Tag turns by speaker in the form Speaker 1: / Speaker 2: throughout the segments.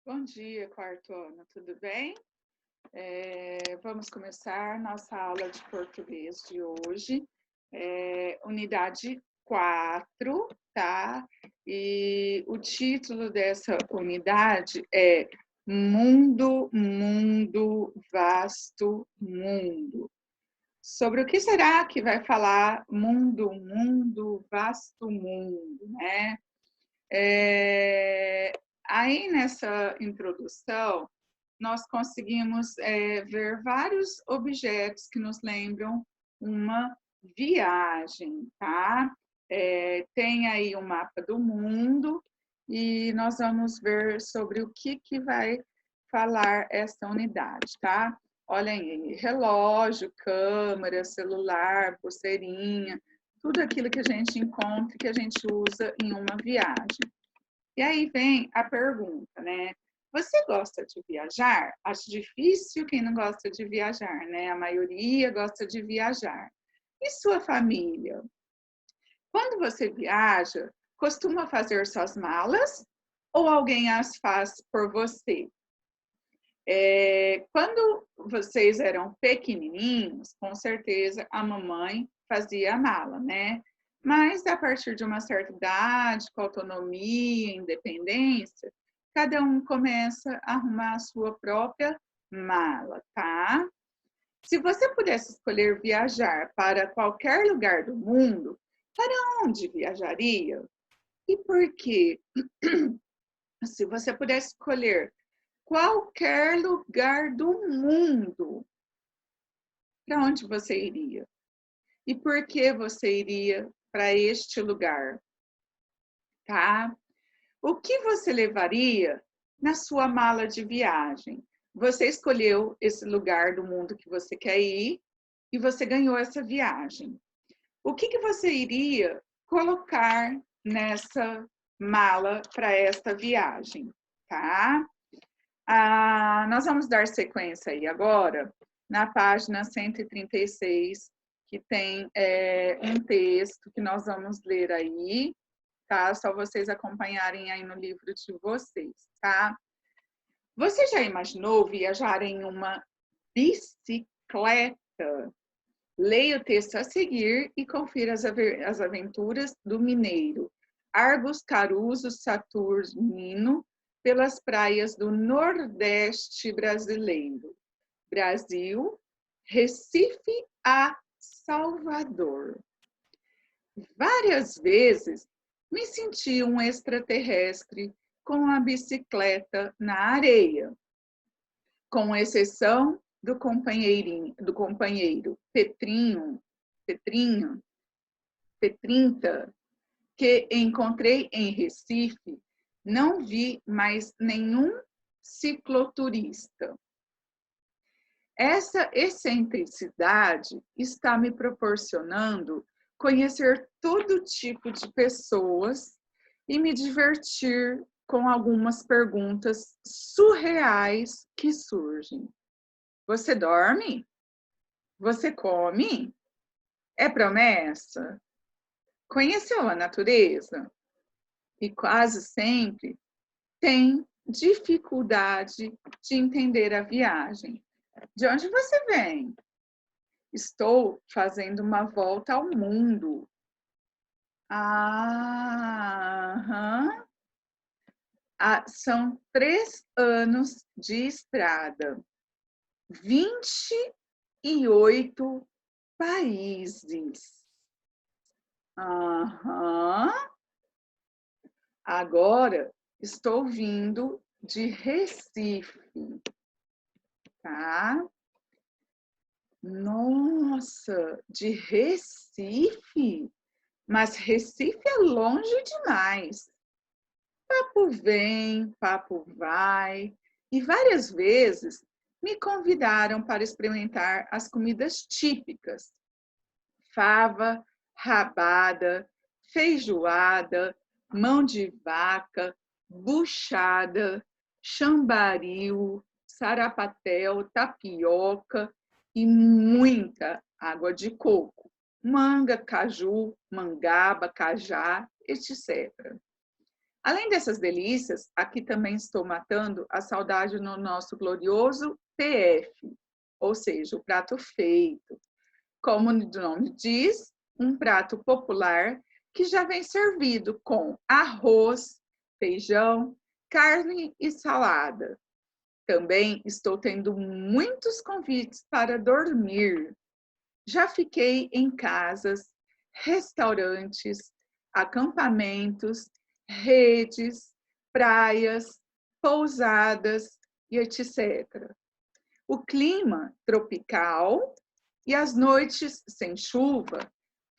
Speaker 1: Bom dia, quarto ano, tudo bem? Vamos começar nossa aula de português de hoje, unidade 4, tá? E o título dessa unidade é Mundo, Mundo, Vasto Mundo. Sobre o que será que vai falar Mundo, Mundo, Vasto Mundo, né? Aí, nessa introdução, nós conseguimos ver vários objetos que nos lembram uma viagem, tá? Tem aí o mapa do mundo e nós vamos ver sobre o que vai falar essa unidade, tá? Olhem aí, relógio, câmera, celular, pulseirinha, tudo aquilo que a gente encontra, que a gente usa em uma viagem. E aí vem a pergunta, né? Você gosta de viajar? Acho difícil quem não gosta de viajar, né? A maioria gosta de viajar. E sua família? Quando você viaja, costuma fazer suas malas ou alguém as faz por você? Quando vocês eram pequenininhos, com certeza a mamãe fazia a mala, né? Mas a partir de uma certa idade, com autonomia, independência, cada um começa a arrumar a sua própria mala, tá? Se você pudesse escolher viajar para qualquer lugar do mundo, para onde viajaria? E por quê? Se você pudesse escolher qualquer lugar do mundo, para onde você iria? E por que você iria para este lugar, tá? O que você levaria na sua mala de viagem? Você escolheu esse lugar do mundo que você quer ir e você ganhou essa viagem. O que você iria colocar nessa mala para esta viagem, tá? Nós vamos dar sequência aí agora na página 136, que tem um texto que nós vamos ler aí, tá? Só vocês acompanharem aí no livro de vocês, tá? Você já imaginou viajar em uma bicicleta? Leia o texto a seguir e confira as aventuras do mineiro Argos Caruso Saturnino pelas praias do Nordeste brasileiro. Brasil, Recife a Salvador. Várias vezes me senti um extraterrestre com a bicicleta na areia, com exceção do companheiro Petrinta, que encontrei em Recife, não vi mais nenhum cicloturista. Essa excentricidade está me proporcionando conhecer todo tipo de pessoas e me divertir com algumas perguntas surreais que surgem. Você dorme? Você come? É promessa? Conheceu a natureza? E quase sempre tem dificuldade de entender a viagem. De onde você vem? Estou fazendo uma volta ao mundo. São 3 anos de estrada. 28 países. Agora estou vindo de Recife, tá? Nossa, de Recife? Mas Recife é longe demais. Papo vem, papo vai. E várias vezes me convidaram para experimentar as comidas típicas. Fava, rabada, feijoada, mão de vaca, buchada, chambaril, sarapatel, tapioca e muita água de coco, manga, caju, mangaba, cajá, etc. Além dessas delícias, aqui também estou matando a saudade no nosso glorioso PF, ou seja, o prato feito. Como o nome diz, um prato popular que já vem servido com arroz, feijão, carne e salada. Também estou tendo muitos convites para dormir. Já fiquei em casas, restaurantes, acampamentos, redes, praias, pousadas e etc. O clima tropical e as noites sem chuva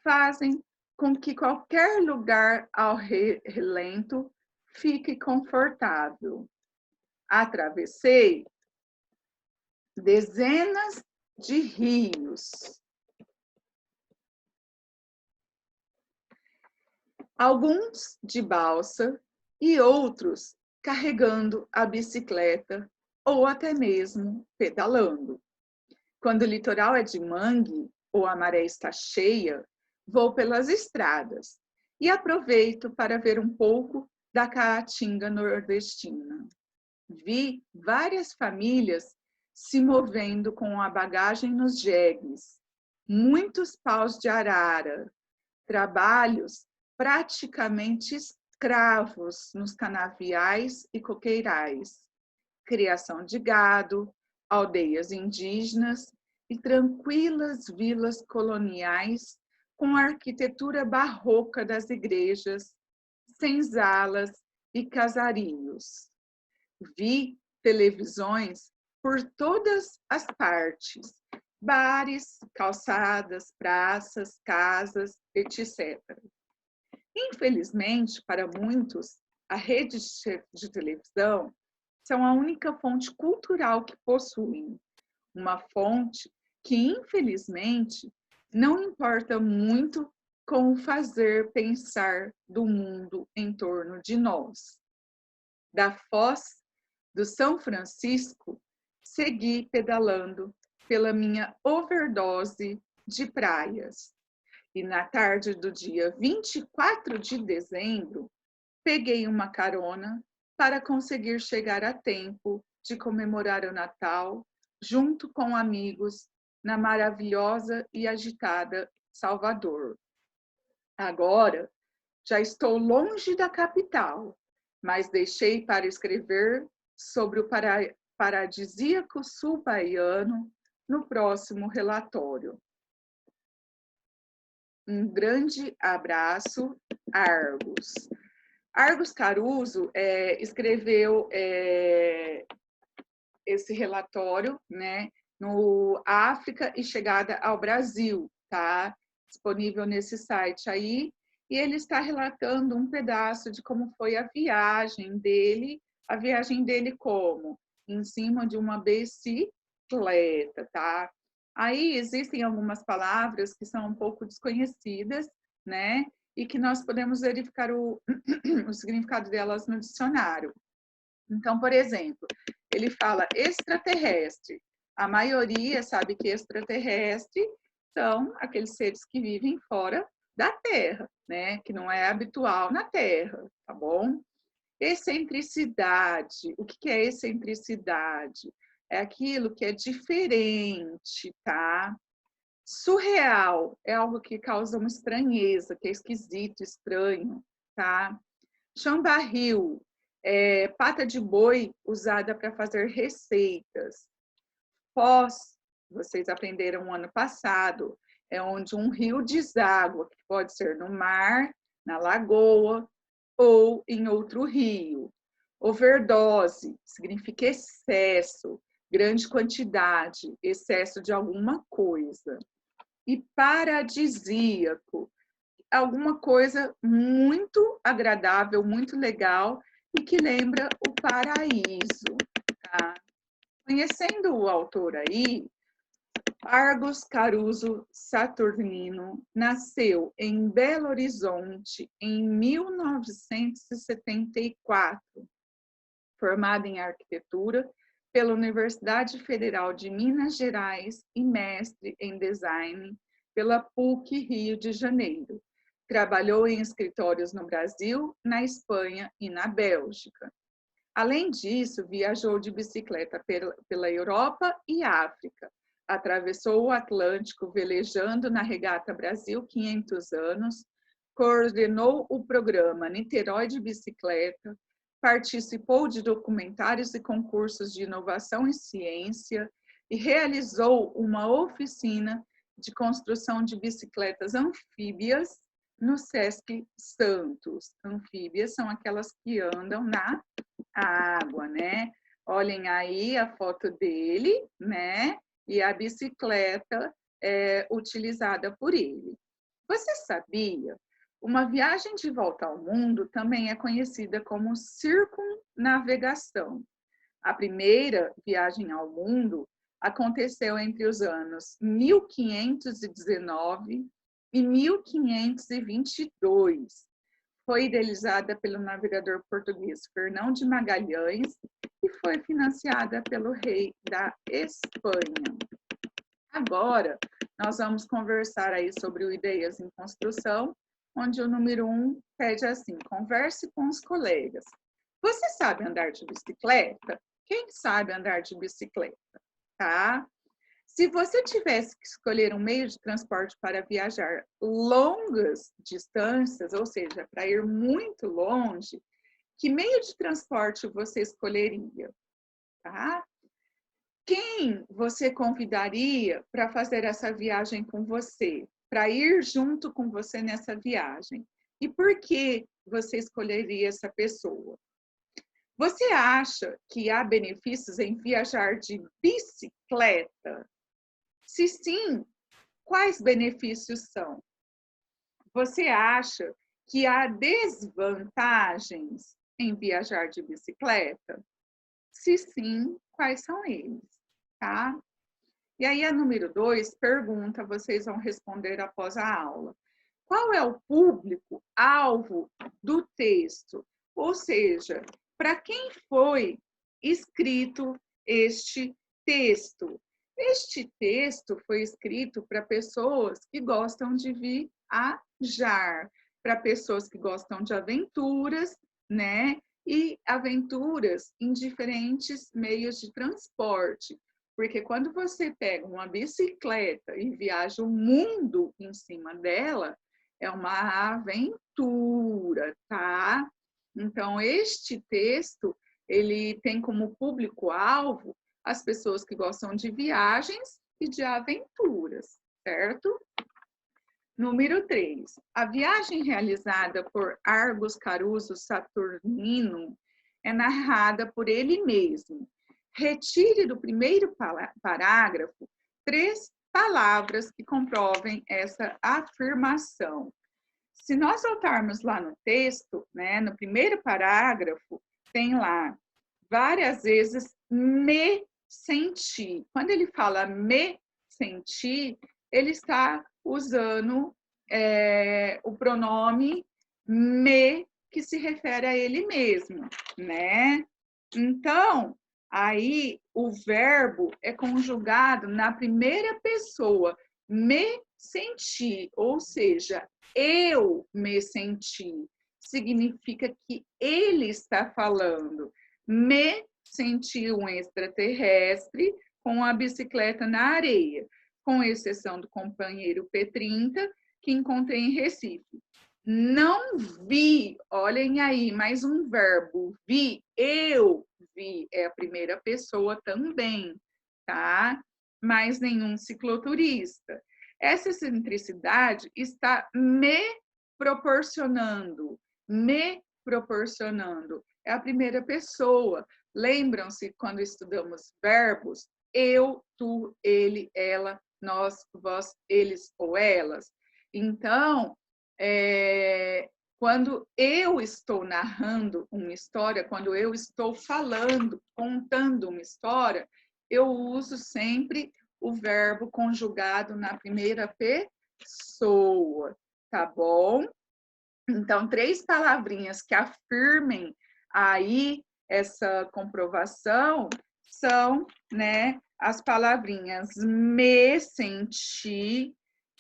Speaker 1: fazem com que qualquer lugar ao relento fique confortável. Atravessei dezenas de rios, alguns de balsa e outros carregando a bicicleta ou até mesmo pedalando. Quando o litoral é de mangue ou a maré está cheia, vou pelas estradas e aproveito para ver um pouco da caatinga nordestina. Vi várias famílias se movendo com a bagagem nos jegues, muitos paus de arara, trabalhos praticamente escravos nos canaviais e coqueirais, criação de gado, aldeias indígenas e tranquilas vilas coloniais com a arquitetura barroca das igrejas, senzalas e casarios. Vi televisões por todas as partes, bares, calçadas, praças, casas, etc. Infelizmente, para muitos, a rede de televisão são a única fonte cultural que possuem, uma fonte que, infelizmente, não importa muito com o fazer pensar do mundo em torno de nós. Da Foz do São Francisco, segui pedalando pela minha overdose de praias. E na tarde do dia 24 de dezembro, peguei uma carona para conseguir chegar a tempo de comemorar o Natal junto com amigos na maravilhosa e agitada Salvador. Agora, já estou longe da capital, mas deixei para escrever sobre o paradisíaco sul baiano no próximo relatório. Um grande abraço, Argos. Argos Caruso escreveu esse relatório, né, no África e Chegada ao Brasil, tá? Disponível nesse site aí, e ele está relatando um pedaço de como foi a viagem dele como? Em cima de uma bicicleta, tá? Aí existem algumas palavras que são um pouco desconhecidas, né? E que nós podemos verificar o significado delas no dicionário. Então, por exemplo, ele fala extraterrestre. A maioria sabe que extraterrestre são aqueles seres que vivem fora da Terra, né? Que não é habitual na Terra, tá bom? Excentricidade. O que é excentricidade? É aquilo que é diferente, tá? Surreal é algo que causa uma estranheza, que é esquisito, estranho, tá? Chambarril, pata de boi usada para fazer receitas. Foz, vocês aprenderam ano passado, é onde um rio deságua, que pode ser no mar, na lagoa ou em outro rio. Overdose significa excesso, grande quantidade, excesso de alguma coisa. E paradisíaco, alguma coisa muito agradável, muito legal e que lembra o paraíso. Tá? Conhecendo o autor aí, Argos Caruso Saturnino nasceu em Belo Horizonte em 1974, formado em arquitetura pela Universidade Federal de Minas Gerais e mestre em design pela PUC Rio de Janeiro. Trabalhou em escritórios no Brasil, na Espanha e na Bélgica. Além disso, viajou de bicicleta pela Europa e África. Atravessou o Atlântico velejando na Regata Brasil 500 anos, coordenou o programa Niterói de Bicicleta, participou de documentários e concursos de inovação e ciência e realizou uma oficina de construção de bicicletas anfíbias no Sesc Santos. Anfíbias são aquelas que andam na água, né? Olhem aí a foto dele, né? E a bicicleta utilizada por ele. Você sabia? Uma viagem de volta ao mundo também é conhecida como circunnavegação. A primeira viagem ao mundo aconteceu entre os anos 1519 e 1522. Foi idealizada pelo navegador português Fernão de Magalhães e foi financiada pelo rei da Espanha. Agora, nós vamos conversar aí sobre o Ideias em Construção, onde o número 1 pede assim: converse com os colegas. Você sabe andar de bicicleta? Quem sabe andar de bicicleta, tá? Se você tivesse que escolher um meio de transporte para viajar longas distâncias, ou seja, para ir muito longe, que meio de transporte você escolheria, tá? Quem você convidaria para fazer essa viagem com você, para ir junto com você nessa viagem? E por que você escolheria essa pessoa? Você acha que há benefícios em viajar de bicicleta? Se sim, quais benefícios são? Você acha que há desvantagens em viajar de bicicleta? Se sim, quais são eles? Tá? E aí a número 2 pergunta, vocês vão responder após a aula. Qual é o público-alvo do texto? Ou seja, para quem foi escrito este texto? Este texto foi escrito para pessoas que gostam de viajar, para pessoas que gostam de aventuras, né? E aventuras em diferentes meios de transporte. Porque quando você pega uma bicicleta e viaja o mundo em cima dela, é uma aventura, tá? Então, este texto, ele tem como público-alvo as pessoas que gostam de viagens e de aventuras, certo? Número 3. A viagem realizada por Argos Caruso Saturnino é narrada por ele mesmo. Retire do primeiro parágrafo 3 palavras que comprovem essa afirmação. Se nós voltarmos lá no texto, né, no primeiro parágrafo, tem lá várias vezes me senti. Quando ele fala me senti, ele está usando o pronome me, que se refere a ele mesmo, né? Então, aí o verbo é conjugado na primeira pessoa, me senti, ou seja, eu me senti. Significa que ele está falando. Me senti um extraterrestre com a bicicleta na areia, com exceção do companheiro P30, que encontrei em Recife. Não vi, olhem aí, mais um verbo, vi, eu vi, é a primeira pessoa também, tá? Mais nenhum cicloturista. Essa excentricidade está me proporcionando, é a primeira pessoa. Lembram-se quando estudamos verbos? Eu, tu, ele, ela, nós, vós, eles ou elas. Então, quando eu estou narrando uma história, quando eu estou falando, contando uma história, eu uso sempre o verbo conjugado na primeira pessoa, tá bom? Então, 3 palavrinhas que afirmem aí essa comprovação são, né, as palavrinhas me senti,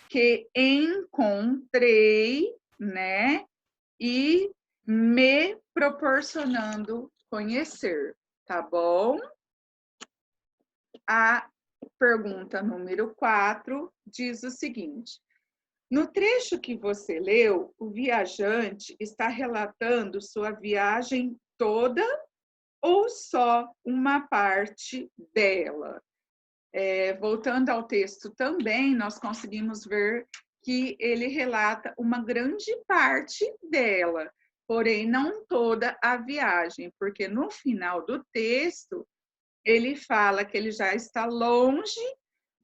Speaker 1: que encontrei né? E me proporcionando conhecer, tá bom? A pergunta número 4 diz o seguinte: no trecho que você leu, o viajante está relatando sua viagem toda ou só uma parte dela? Voltando ao texto também, nós conseguimos ver que ele relata uma grande parte dela, porém não toda a viagem, porque no final do texto ele fala que ele já está longe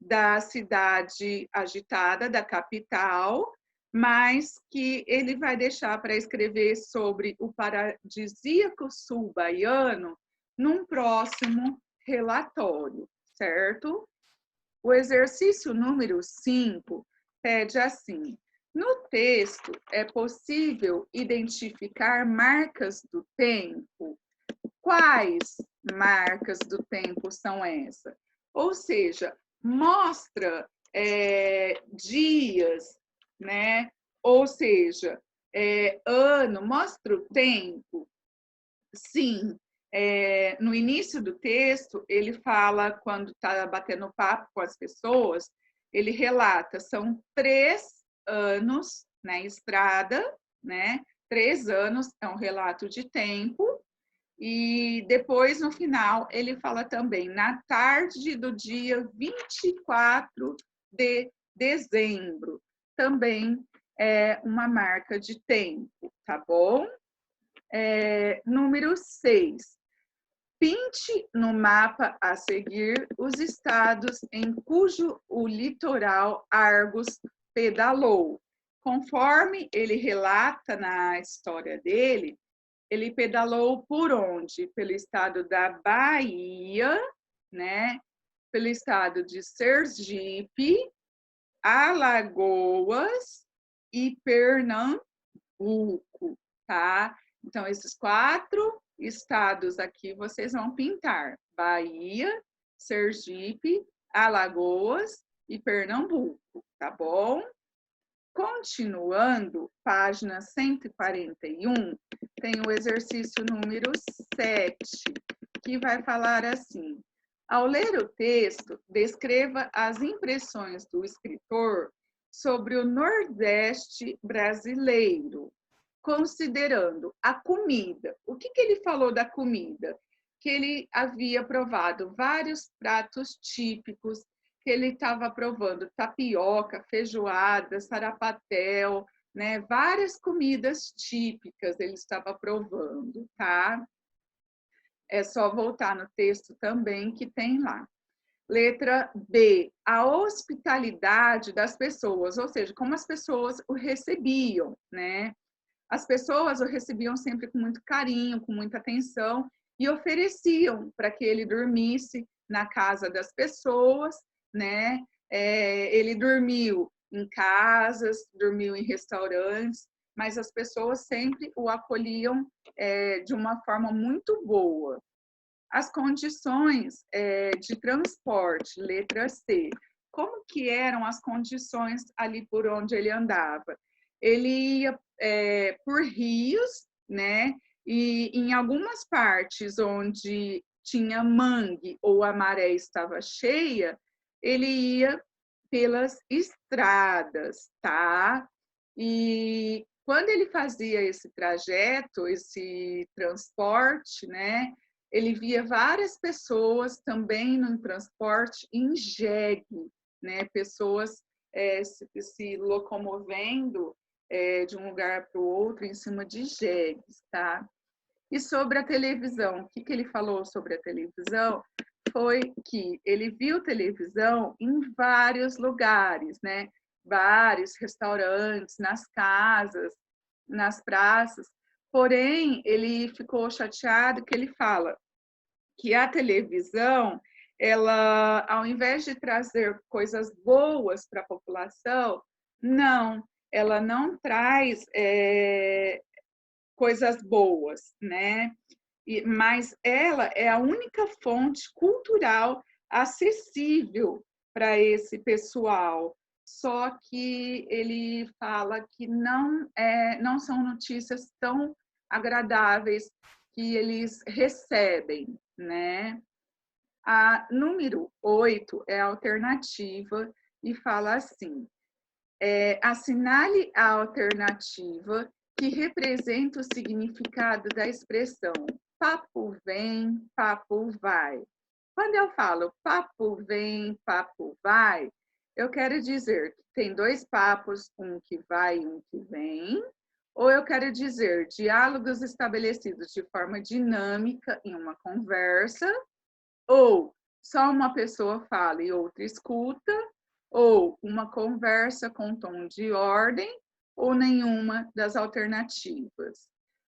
Speaker 1: da cidade agitada, da capital, mas que ele vai deixar para escrever sobre o paradisíaco sul baiano num próximo relatório, certo? O exercício número 5 pede assim: no texto, é possível identificar marcas do tempo? Quais marcas do tempo são essas? Ou seja, mostra dias, né? Ou seja, ano, mostra o tempo. Sim, no início do texto, ele fala, quando está batendo papo com as pessoas, ele relata, são 3 anos na estrada, né? 3 anos é um relato de tempo, e depois, no final, ele fala também, na tarde do dia 24 de dezembro, também é uma marca de tempo, tá bom? Número 6. Pinte no mapa a seguir os estados em cujo o litoral Argos pedalou. Conforme ele relata na história dele, ele pedalou por onde? Pelo estado da Bahia, né? Pelo estado de Sergipe, Alagoas e Pernambuco, tá? Então, esses 4 estados aqui vocês vão pintar: Bahia, Sergipe, Alagoas e Pernambuco, tá bom? Continuando, página 141, tem o exercício número 7, que vai falar assim: ao ler o texto, descreva as impressões do escritor sobre o Nordeste brasileiro, considerando a comida. O que ele falou da comida? Que ele havia provado vários pratos típicos, que ele estava provando tapioca, feijoada, sarapatel, né? Várias comidas típicas ele estava provando, tá? É só voltar no texto também que tem lá. Letra B, a hospitalidade das pessoas, ou seja, como as pessoas o recebiam, né? As pessoas o recebiam sempre com muito carinho, com muita atenção e ofereciam para que ele dormisse na casa das pessoas, né? Ele dormiu em casas, dormiu em restaurantes, mas as pessoas sempre o acolhiam de uma forma muito boa. As condições de transporte, letra C. Como que eram as condições ali por onde ele andava? Ele ia por rios, né? E em algumas partes onde tinha mangue ou a maré estava cheia, ele ia pelas estradas, tá? E quando ele fazia esse trajeto, esse transporte, né? Ele via várias pessoas também no transporte em jegue, né? Pessoas se locomovendo de um lugar para o outro em cima de jegues, tá? E sobre a televisão, o que ele falou sobre a televisão? Foi que ele viu televisão em vários lugares, né? Bares, restaurantes, nas casas, nas praças. Porém, ele ficou chateado que ele fala que a televisão, ela, ao invés de trazer coisas boas para a população, não, ela não traz coisas boas, né? Mas ela é a única fonte cultural acessível para esse pessoal, só que ele fala que não são notícias tão agradáveis que eles recebem, né? A número 8 é a alternativa e fala assim: assinale a alternativa que representa o significado da expressão papo vem, papo vai. Quando eu falo papo vem, papo vai, eu quero dizer que tem dois papos, um que vai e um que vem, ou eu quero dizer diálogos estabelecidos de forma dinâmica em uma conversa, ou só uma pessoa fala e outra escuta, ou uma conversa com tom de ordem, ou nenhuma das alternativas.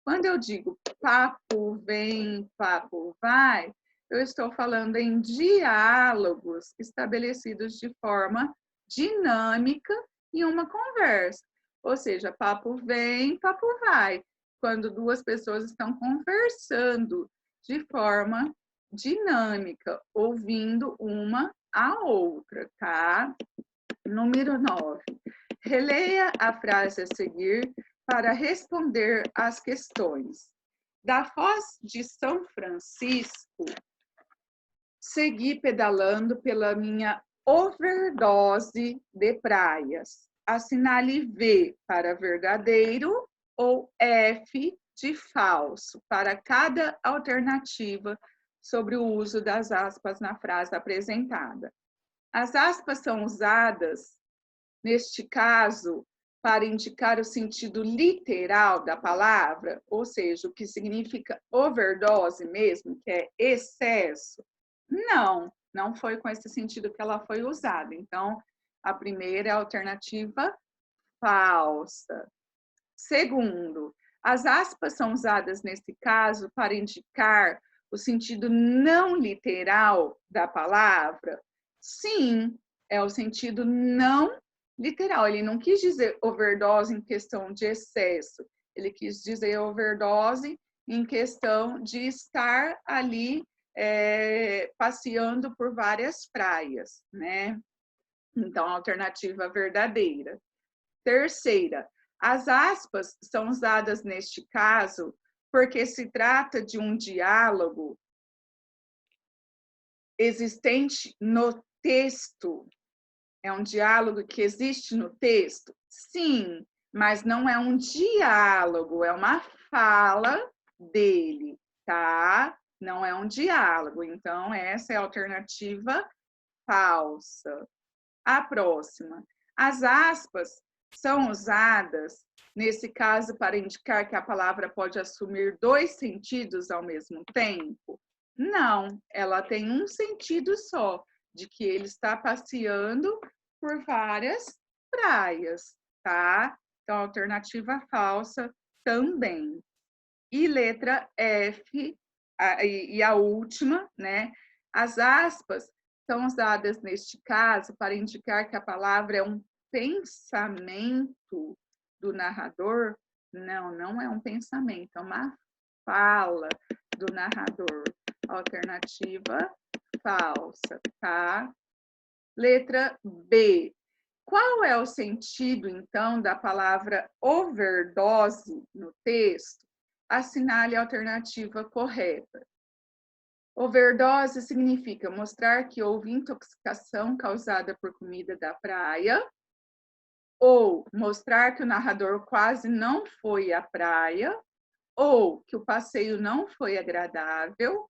Speaker 1: Quando eu digo papo vem, papo vai, eu estou falando em diálogos estabelecidos de forma dinâmica em uma conversa. Ou seja, papo vem, papo vai. Quando duas pessoas estão conversando de forma dinâmica, ouvindo uma a outra, tá? Número 9. Releia a frase a seguir para responder às questões. Da Foz de São Francisco, segui pedalando pela minha overdose de praias. Assinale V para verdadeiro ou F de falso para cada alternativa sobre o uso das aspas na frase apresentada. As aspas são usadas, neste caso, para indicar o sentido literal da palavra, ou seja, o que significa overdose mesmo, que é excesso. Não foi com esse sentido que ela foi usada. Então, a primeira é a alternativa falsa. Segundo, as aspas são usadas nesse caso para indicar o sentido não literal da palavra? Sim, é o sentido não literal. Ele não quis dizer overdose em questão de excesso, ele quis dizer overdose em questão de estar ali passeando por várias praias, né? Então, a alternativa verdadeira. Terceira, as aspas são usadas neste caso porque se trata de um diálogo existente no texto. É um diálogo que existe no texto? Sim, mas não é um diálogo, é uma fala dele, tá? Não é um diálogo. Então, essa é a alternativa falsa. A próxima. As aspas são usadas, nesse caso, para indicar que a palavra pode assumir dois sentidos ao mesmo tempo? Não, ela tem um sentido só, de que ele está passeando por várias praias, tá? Então, alternativa falsa também. E letra F, e a última, né? As aspas são usadas neste caso para indicar que a palavra é um pensamento do narrador. Não é um pensamento, é uma fala do narrador. Alternativa falsa, tá? Letra B. Qual é o sentido, então, da palavra overdose no texto? Assinale a alternativa correta. Overdose significa mostrar que houve intoxicação causada por comida da praia, ou mostrar que o narrador quase não foi à praia, ou que o passeio não foi agradável,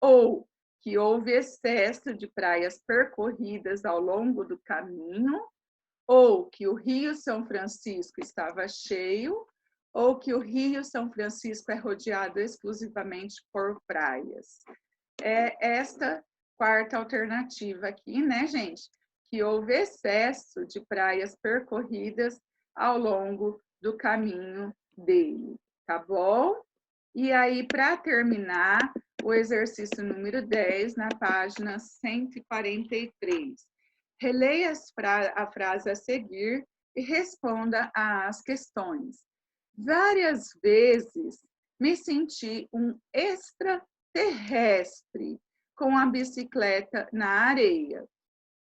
Speaker 1: ou que houve excesso de praias percorridas ao longo do caminho, ou que o Rio São Francisco estava cheio, ou que o Rio São Francisco é rodeado exclusivamente por praias. É esta quarta alternativa aqui, né, gente? Que houve excesso de praias percorridas ao longo do caminho dele, tá bom? E aí, para terminar, o exercício número 10, na página 143. Releia a frase a seguir e responda às questões. Várias vezes me senti um extraterrestre com a bicicleta na areia.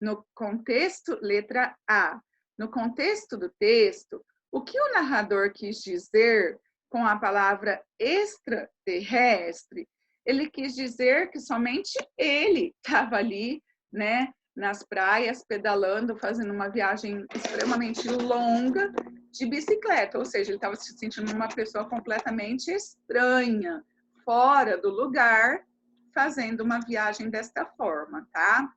Speaker 1: No contexto, letra A. No contexto do texto, o que o narrador quis dizer com a palavra extraterrestre? Ele quis dizer que somente ele estava ali, né, nas praias, pedalando, fazendo uma viagem extremamente longa de bicicleta, ou seja, ele estava se sentindo uma pessoa completamente estranha, fora do lugar, fazendo uma viagem desta forma, tá?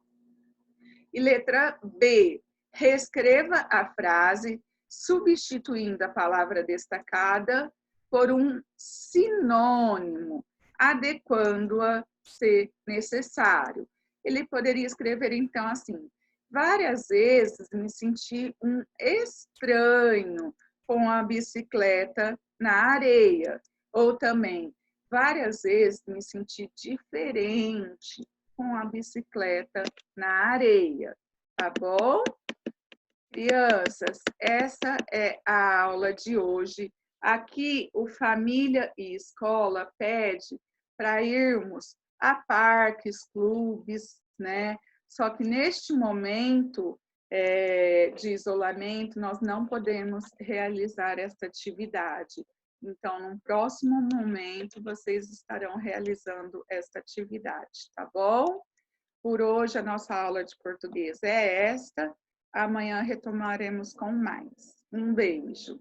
Speaker 1: E letra B, reescreva a frase substituindo a palavra destacada por um sinônimo, adequando-a se necessário. Ele poderia escrever, então, assim: várias vezes me senti um estranho com a bicicleta na areia. Ou também, várias vezes me senti diferente com a bicicleta na areia, tá bom? Crianças, essa é a aula de hoje. Aqui, o Família e Escola pede para irmos a parques, clubes, né? Só que neste momento de isolamento, nós não podemos realizar essa atividade. Então, no próximo momento, vocês estarão realizando essa atividade, tá bom? Por hoje, a nossa aula de português é esta. Amanhã retomaremos com mais. Um beijo.